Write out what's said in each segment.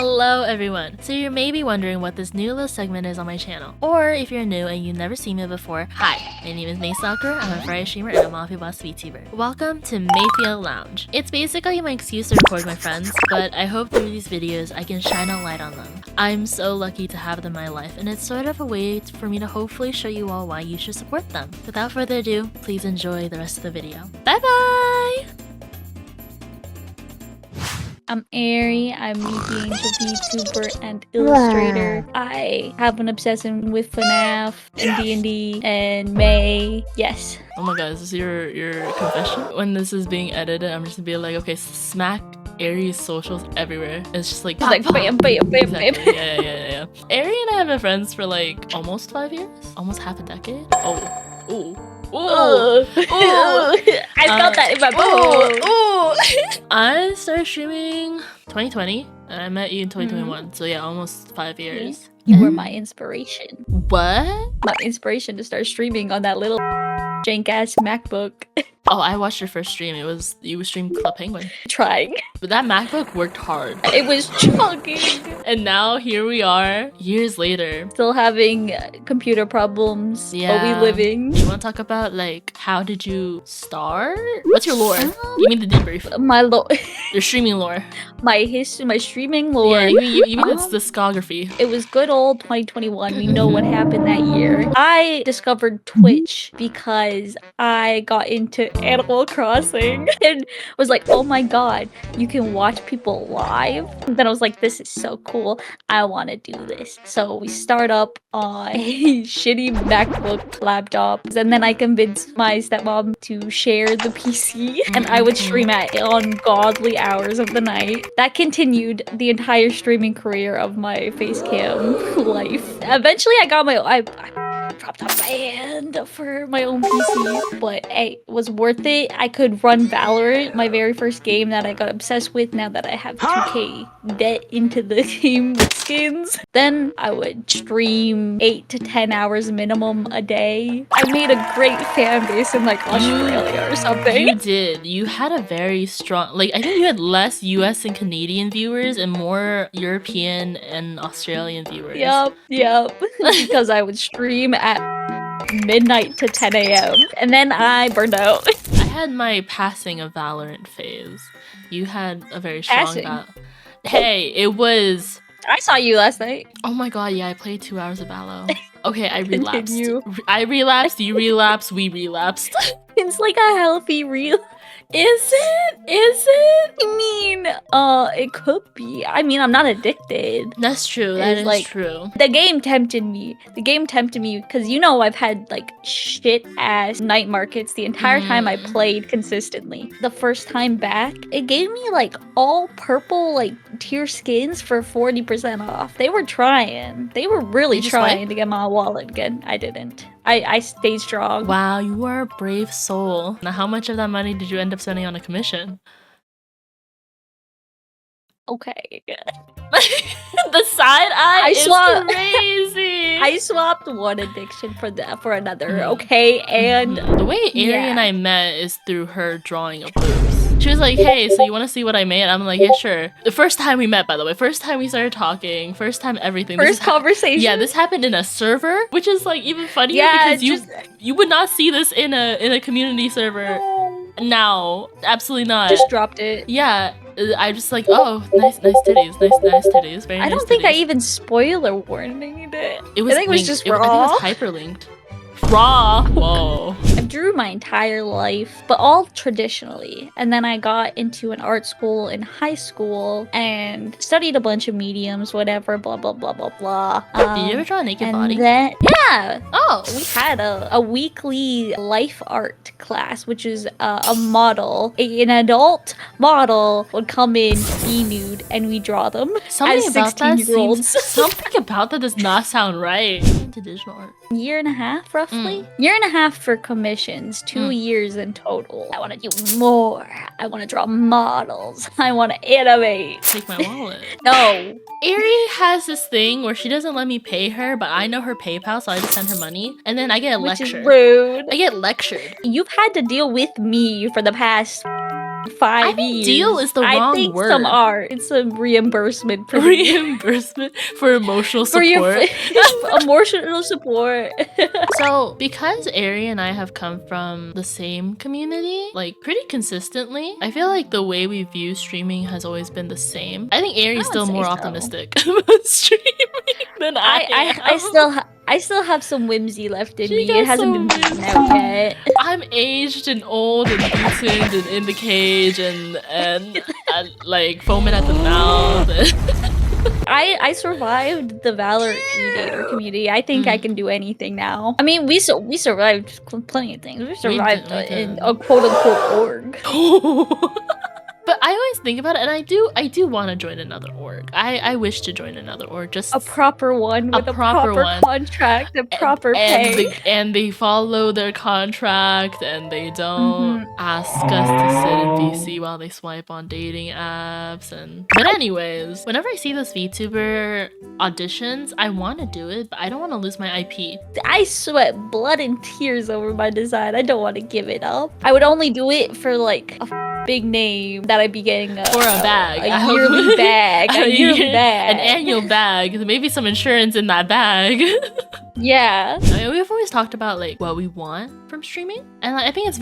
Hello everyone! So you may be wondering what this new little segment is on my channel. Or if you're new and you've never seen me before, hi! My name is Maysakura, I'm a Friday streamer and a Mayfia boss VTuber. Welcome to Mayfia Lounge. It's basically my excuse to record my friends, but I hope through these videos I can shine a light on them. I'm so lucky to have them in my life, and it's sort of a way for me to hopefully show you all why you should support them. Without further ado, please enjoy the rest of the video. Bye bye! I'm Ari, I'm the angel VTuber and illustrator. I have an obsession with FNAF and D&D and May. Yes. Oh my god, is this your confession? When this is being edited, I'm just gonna be like, okay, smack Ari's socials everywhere. It's just like, It's like bam, bam, bam, exactly. bam. Yeah. Ari and I have been friends for like almost 5 years? Almost half a decade? Oh. Ooh. Ooh. I felt that in my bones. I started streaming 2020 and I met you in 2021. So yeah, almost 5 years. You were my inspiration. What? My inspiration to start streaming on that little jank-ass MacBook. Oh, I watched your first stream. You streamed Club Penguin. Trying. But that MacBook worked hard. It was chugging. And now here we are, years later. Still having computer problems. Yeah. But we living. You want to talk about like how did you start? What's your lore? You mean the debrief? My Your streaming lore. my streaming lore. Yeah, you mean its discography. It was good old 2021. We know what happened that year. I discovered Twitch because I got into Animal Crossing and was like, oh my god, you can watch people live. And then I was like, this is so cool. I want to do this. So we start up on a shitty MacBook laptop. And then I convinced my stepmom to share the PC. And I would stream at ungodly hours of the night. That continued the entire streaming career of my face cam life. Eventually I got I dropped off my hand for my own PC, but hey, it was worth it. I could run Valorant, my very first game that I got obsessed with now that I have 2K debt into the game skins. Then I would stream 8 to 10 hours minimum a day. I made a great fan base in like Australia or something. You did. You had a very strong, like I think you had less US and Canadian viewers and more European and Australian viewers. Yep. Because I would stream at midnight to 10 a.m. and then I burned out. I had my passing of Valorant phase. You had a very strong Hey, it was... I saw you last night. Oh my god, yeah, I played 2 hours of Valo. Okay, I relapsed. Continue. I relapsed, you relapsed, we relapsed. It's like a healthy Is it? I mean, it could be. I mean, I'm not addicted. That's true. That is like, true. The game tempted me. Because you know I've had like shit ass night markets the entire time I played consistently. The first time back, it gave me like all purple like tier skins for 40% off. They were trying. They were really trying to get my wallet again. I didn't. I stayed strong. Wow, you are a brave soul. Now, how much of that money did you end up spending on a commission? Okay. The side eye is crazy. I swapped one addiction for another, okay? And the way Ari and I met is through her drawing of boobs. She was like, hey, so you want to see what I made? I'm like, yeah, sure. The first time we met, by the way. First time we started talking. First time everything. First conversation. Yeah, this happened in a server, which is like even funnier because you would not see this in a community server. No, absolutely not. Just dropped it. Yeah. I just like, oh, nice titties, nice titties, very nice. I don't think I even spoiler warninged it. It was. I think it was just raw. I think it was hyperlinked. Raw. Whoa. I drew my entire life, but all traditionally. And then I got into an art school in high school and studied a bunch of mediums, whatever, blah, blah, blah, blah, blah. Did you ever draw a naked body? Then, yeah. Oh, we had a weekly life art class, which is a model. An adult model would come in, be nude, and we draw them something as 16-year-olds. Something about that does not sound right. Digital art. Year and a half, roughly. Year and a half for commissions, 2 years in total. I want to do more. I want to draw models. I want to animate. Take my wallet. No. Ari has this thing where she doesn't let me pay her, but I know her PayPal, so I just send her money, and then I get lectured. Which is rude. I get lectured. You've had to deal with me for the past 5 I think years. deal is the I wrong think word. some are. It's a reimbursement for Reimbursement for emotional for support. your emotional support. So, because Ari and I have come from the same community, like pretty consistently, I feel like the way we view streaming has always been the same. I think Ari is would still say more so. optimistic about streaming than I am. I still have some whimsy left in She me. got It hasn't some been beaten out yet. I'm aged and old and beaten and in the cage and like foaming at the mouth. I survived the Valor E-Dater community. I think I can do anything now. I mean, we survived plenty of things. We survived we did. in a quote-unquote org. But I always think about it, and I do want to join another org. I wish to join another org, just A proper one with a proper one. contract, a proper pay. And they follow their contract, and they don't ask us to sit in VC while they swipe on dating apps. But anyways, whenever I see those VTuber auditions, I want to do it, but I don't want to lose my IP. I sweat blood and tears over my design. I don't want to give it up. I would only do it for like a big name that I'd be getting or a bag, a yearly bag, a yearly bag, an annual bag, maybe some insurance in that bag. Yeah. I mean, we've always talked about like what we want from streaming, and I think it's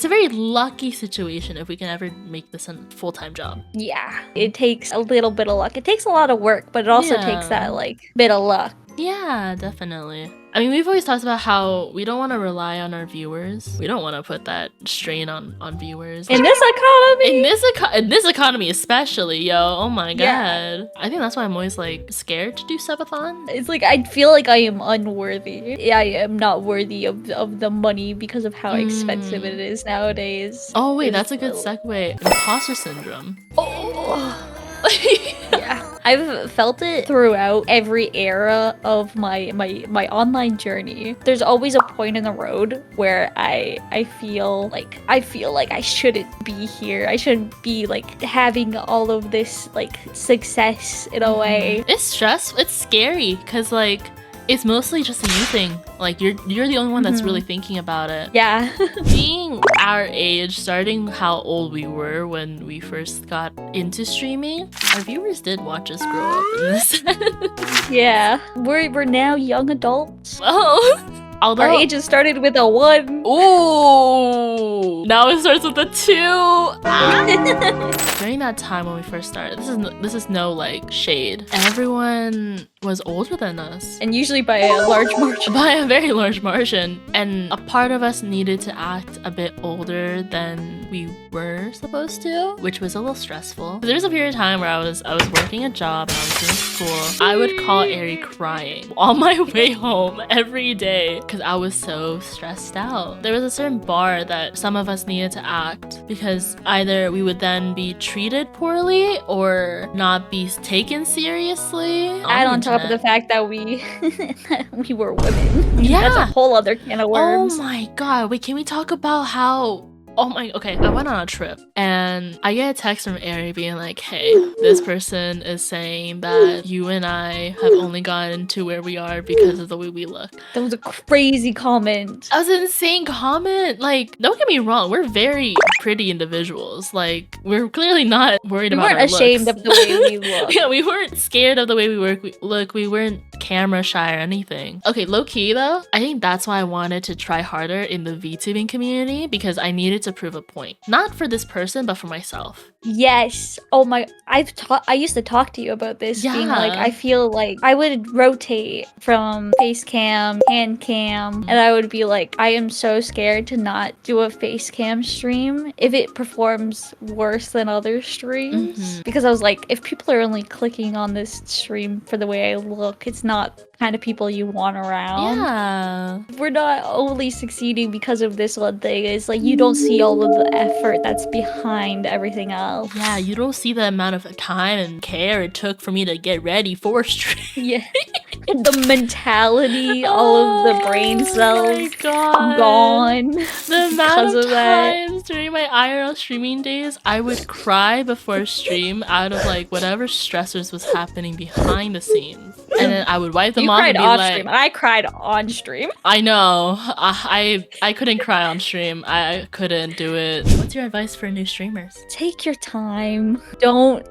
a very lucky situation if we can ever make this a full-time job. Yeah, it takes a little bit of luck. It takes a lot of work, but it also takes that like bit of luck. Yeah, definitely. I mean, we've always talked about how we don't want to rely on our viewers. We don't want to put that strain on viewers. In this economy? In this economy especially, yo. Oh my god. Yeah. I think that's why I'm always like scared to do subathon. It's like I feel like I am unworthy. I am not worthy of the money because of how expensive it is nowadays. Oh wait, that's a good segue. Imposter syndrome. Oh. Yeah. I've felt it throughout every era of my online journey. There's always a point in the road where I feel like I shouldn't be here. I shouldn't be like having all of this like success in a way. It's stressful. It's scary because like it's mostly just a you thing. Like you're the only one that's really thinking about it. Yeah. Being our age, starting how old we were when we first got into streaming, our viewers did watch us grow up in this. Yeah. We're now young adults. Oh. Although our ages started with a 1. Ooh. Now it starts with a 2. During that time when we first started, this is no like shade. Everyone was older than us. And usually by a large margin. By a very large margin. And a part of us needed to act a bit older than we were supposed to, which was a little stressful. There was a period of time where I was working a job and I was doing school. I would call Ari crying on my way home every day because I was so stressed out. There was a certain bar that some of us needed to act because either we would then be treated poorly or not be taken seriously. And on top of the fact that we were women. Yeah. That's a whole other can of worms. Oh my god. Wait, can we talk about how... Okay, I went on a trip and I get a text from Ari being like, hey, this person is saying that you and I have only gotten to where we are because of the way we look. That was a crazy comment. That was an insane comment. Like, don't get me wrong, we're very pretty individuals. Like, we're clearly not worried about our looks. We weren't ashamed of the way we look. Yeah, we weren't scared of the way we look. We weren't camera shy or anything. Okay, low-key though, I think that's why I wanted to try harder in the VTubing community because I needed to prove a point. Not for this person, but for myself. Yes. Oh my, I used to talk to you about this. Yeah. Being like, I feel like I would rotate from face cam, hand cam, and I would be like, I am so scared to not do a face cam stream if it performs worse than other streams. Because I was like, if people are only clicking on this stream for the way I look, it's not kind of people you want around. Yeah. We're not only succeeding because of this one thing. It's like you don't see all of the effort that's behind everything else. Yeah, you don't see the amount of time and care it took for me to get ready for stream. Yeah. The mentality, all of the brain cells gone. The amount of times during my IRL streaming days, I would cry before stream out of like whatever stressors was happening behind the scenes. And then I would wipe them off and be like... stream. I cried on stream. I know. I couldn't cry on stream. I couldn't do it. What What's your advice for new streamers? Take your time. Don't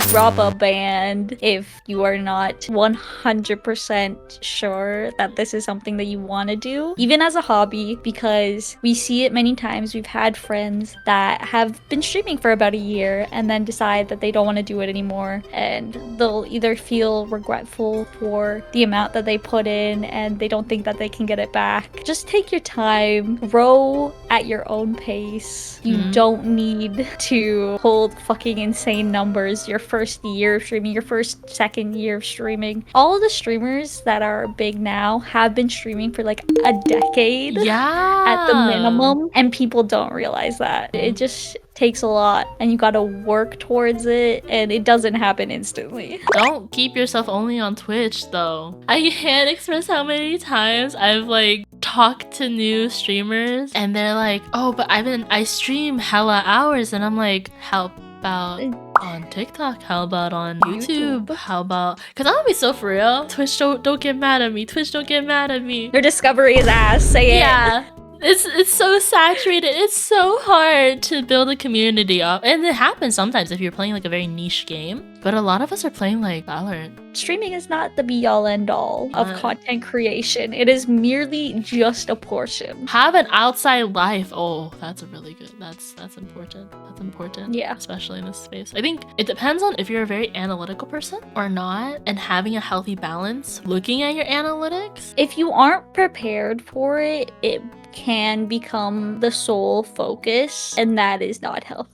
drop a band if you are not 100% sure that this is something that you want to do, even as a hobby, because we see it many times. We've had friends that have been streaming for about a year and then decide that they don't want to do it anymore, and they'll either feel regretful for the amount that they put in and they don't think that they can get it back. Just take your time, grow at your own pace. You don't need to hold fucking insane numbers your first year of streaming, your second year of streaming. All of the streamers that are big now have been streaming for like a decade at the minimum, and people don't realize that. It just takes a lot and you gotta work towards it, and it doesn't happen instantly. Don't keep yourself only on Twitch though. I can't express how many times I've like talked to new streamers and they're like, oh, but I stream hella hours, and I'm like, how about on TikTok? How about on YouTube? How about, because I'm gonna be so for real, Twitch don't get mad at me. Twitch don't get mad at me. Your discovery is ass. Say it. Yeah. It's so saturated. It's so hard to build a community up. And it happens sometimes if you're playing like a very niche game. But a lot of us are playing like Valorant. Streaming is not the be-all end-all of content creation. It is merely just a portion. Have an outside life. Oh, that's a really good. That's important. That's important. Yeah. Especially in this space. I think it depends on if you're a very analytical person or not, and having a healthy balance looking at your analytics. If you aren't prepared for it, it can become the sole focus, and that is not healthy.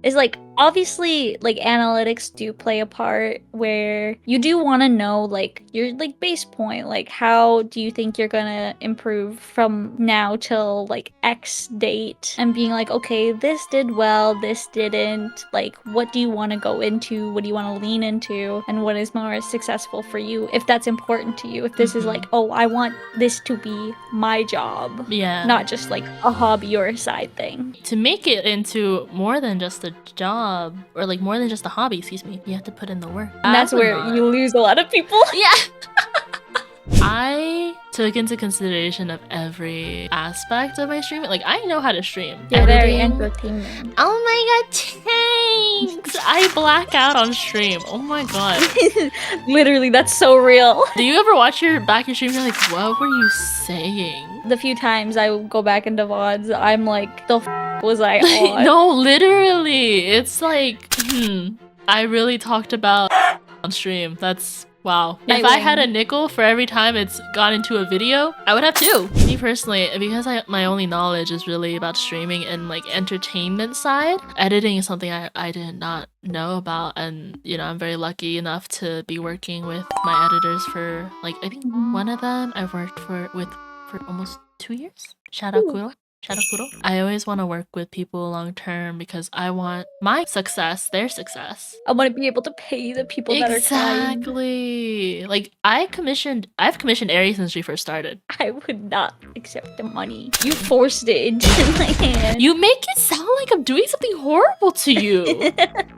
It's like, obviously, like, analytics do play a part where you do want to know, like, your, like, base point. Like, how do you think you're gonna improve from now till, like, X date? And being like, okay, this did well, this didn't. Like, what do you want to go into? What do you want to lean into? And what is more successful for you, if that's important to you? If this is like, oh, I want this to be my job. Yeah. Not just, like, a hobby or a side thing. To make it into more than just a job, or like more than just a hobby, excuse me, you have to put in the work. And that's where you lose a lot of people. Yeah. I took into consideration of every aspect of my streaming. Like, I know how to stream. You're very entertaining. Oh my god, thanks! I black out on stream. Oh my god. Literally, that's so real. Do you ever watch your stream? You're like, what were you saying? The few times I go back into VODs, I'm like, the f was I on? No, literally. It's like, I really talked about on stream. That's wow. If I had a nickel for every time it's gone into a video, I would have two. Me personally, because my only knowledge is really about streaming and like entertainment side, editing is something I did not know about. And you know, I'm very lucky enough to be working with my editors for like, I think one of them I've worked with for almost 2 years. Shout out Kuro. Shout out Kuro. I always want to work with people long term because I want my success, their success. I want to be able to pay the people that are kind. Exactly. Like I've commissioned 𝐸 since she first started. I would not accept the money. You forced it into my hand. You make it sound like I'm doing something horrible to you.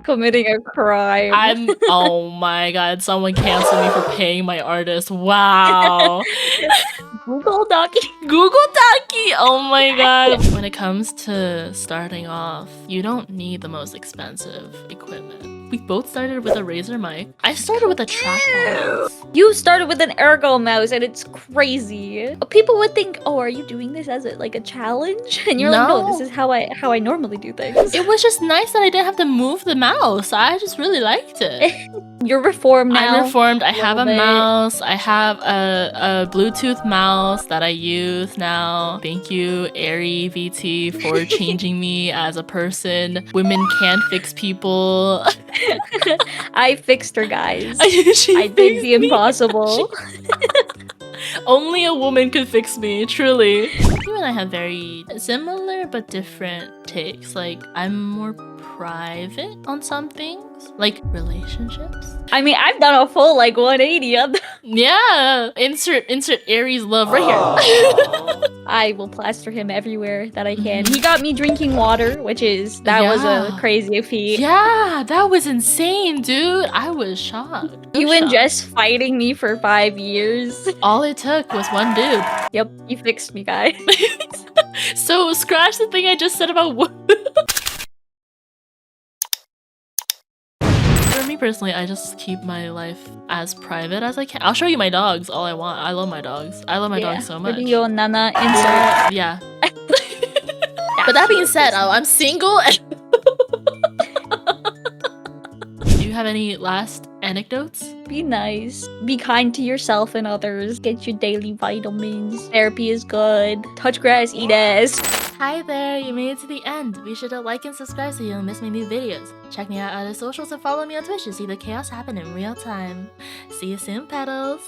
Committing a crime. Oh my god, someone canceled me for paying my artist. Wow. Google Docky. Google Docky. Oh my god. When it comes to starting off, you don't need the most expensive equipment. We both started with a Razer mic. I started with a trackball mouse. You started with an 𝐸𝐿 mouse, and it's crazy. People would think, oh, are you doing this as like a challenge? And you're like, no, this is how I normally do things. It was just nice that I didn't have to move the mouse. I just really liked it. You're reformed now. I'm reformed. I have a mouse. I have a Bluetooth mouse that I use now. Thank you, 𝐸𝐴𝐕𝐻, for changing me as a person. Women can fix people. I fixed her, guys. I did the impossible. Only a woman could fix me, truly. You and I have very similar but different takes. Like, I'm more private on some things, like relationships. I mean, I've done a full like 180 on that. Yeah, insert Aries love right here. I will plaster him everywhere that I can. He got me drinking water, which is was a crazy feat. Yeah, that was insane, dude. I was shocked. You and Jess fighting me for 5 years. All it took was one dude. Yep, you fixed me, guys. So scratch the thing I just said about personally, I just keep my life as private as I can. I'll show you my dogs all I want. I love my dogs. I love my dogs so much. Video Nana insert. Yeah. But that being said, I'm single. Do you have any last anecdotes? Be nice. Be kind to yourself and others. Get your daily vitamins. Therapy is good. Touch grass, eat ass. Hi there, you made it to the end. Be sure to like and subscribe so you don't miss my new videos. Check me out on other socials and follow me on Twitch to see the chaos happen in real time. See you soon, petals!